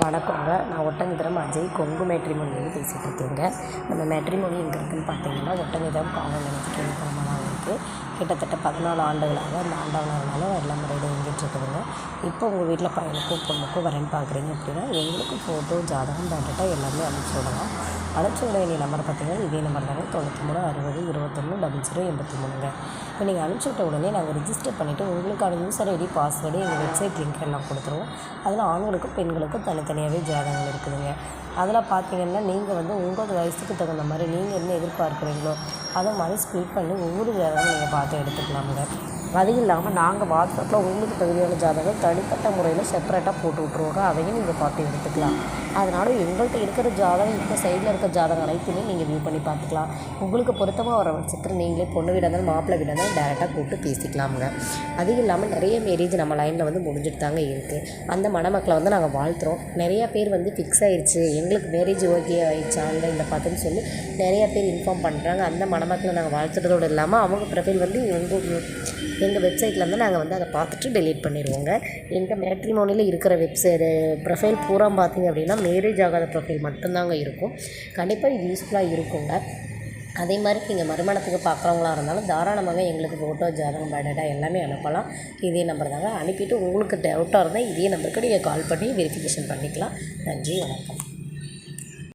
வணக்கங்க. நான் ஒட்டஞ்சத்திரம் அஜய் கொங்கு மேட்ரிமோனிலேருந்து பேசிகிட்டு இருக்கேங்க. நம்ம மேட்ரிமோனி எங்கே இருக்குதுன்னு பார்த்தீங்கன்னா, ஒட்டஞ்சத்திரம் காவல் நிலையத்துக்கு கேள்விப்படாமல் தான் இருக்குது. கிட்டத்தட்ட 14 ஆண்டுகளாக அந்த ஆண்டவனால எல்லா முறையிலும் இயங்கிட்டு இருக்குதுங்க. இப்போ உங்கள் வீட்டில் பையனுக்கும் பொண்ணுக்கும் வரேன்னு பார்க்குறீங்க அப்படின்னா, எங்களுக்கு ஃபோட்டோ, ஜாதகம், பேட்டா எல்லாமே அனுப்பிச்சி விடலாம். அனுப்பிச்சி விட வேண்டிய நம்பர் பார்த்தீங்கன்னா, இதே நம்பர் தாங்க, 93 60 21 00 83ங்க. இப்போ நீங்கள் அனுப்பிச்சி விட்ட உடனே நாங்கள் ரிஜிஸ்டர் பண்ணிவிட்டு உங்களுக்கான யூசர் ஐடி, பாஸ்வேர்டு எங்கள் வெப்சைட் லிங்க் எல்லாம் கொடுத்துருவோம். அதில் ஆண்களுக்கும் பெண்களுக்கும் தனித்தனியாகவே ஜாதகங்கள் இருக்குதுங்க. அதில் பார்த்தீங்கன்னா, நீங்கள் வந்து உங்கள் வயசுக்கு தகுந்த மாதிரி நீங்கள் என்ன எதிர்பார்க்குறீங்களோ அதை மாதிரி ஸ்ப்ளிட் பண்ணி ஒவ்வொரு ஜாதகம் நீங்கள் பார்த்து எடுத்துக்கலாமுங்க. அதுவும் இல்லாமல் நாங்கள் வாட்ஸ்அப்பில் உங்களுக்கு தகுதியான ஜாதகம் தனிப்பட்ட முறையில் செப்பரேட்டாக போட்டு விட்ருவோங்க. அதையும் நீங்கள் பார்த்து எடுத்துக்கலாம். அதனால் எங்கள்கிட்ட இருக்கிற ஜாதகம், இந்த சைடில் இருக்கிற ஜாதகம் அனைத்துமே நீங்கள் வியூ பண்ணி பார்த்துக்கலாம். உங்களுக்கு பொருத்தமாக வர பட்சத்தில் நீங்களே பொண்ணு வீடாக இருந்தாலும் மாப்பிள்ளை வீடாக இருந்தாலும் டேரெக்டாக கூப்பிட்டு பேசிக்கலாமுங்க. அதுவும் இல்லாமல் நிறைய மேரேஜ் நம்ம லைனில் வந்து முடிஞ்சிட்டு தாங்க இருக்குது. அந்த மணமக்களை வந்து நாங்கள் வாழ்த்துறோம். நிறையா பேர் வந்து ஃபிக்ஸ் ஆகிடுச்சு, எங்களுக்கு மேரேஜ் ஓகே ஆகிடுச்சா ஆன்லைனில் பார்த்துன்னு சொல்லி நிறையா பேர் இன்ஃபார்ம் பண்ணுறாங்க. அந்த மணமக்களை நாங்கள் வாழ்த்துறதோடு இல்லாமல் அவங்க ப்ரொஃபைல் வந்து எங்கள் வெப்சைட்டில் வந்து நாங்கள் வந்து அதை பார்த்துட்டு டெலீட் பண்ணிடுவோங்க. எங்கள் மேட்ரிமோனியில் இருக்கிற ப்ரொஃபைல் பூரா பார்த்திங்க அப்படின்னா மேரேஜ் ஆகாத ப்ரொஃபைல் மட்டும்தாங்க இருக்கும். கண்டிப்பாக இது யூஸ்ஃபுல்லாக இருக்குங்க. அதே மாதிரி நீங்கள் மறுமணத்துக்கு பார்க்குறவங்களா இருந்தாலும் தாராளமாக எங்களுக்கு ஃபோட்டோ, ஜாதகம், பயோடேட்டா எல்லாமே அனுப்பலாம். இதே நம்பர் தாங்க. அனுப்பிட்டு உங்களுக்கு டவுட்டாக இருந்தால் இதே நம்பருக்கு நீங்கள் கால் பண்ணி வெரிஃபிகேஷன் பண்ணிக்கலாம். நன்றி, வணக்கம்.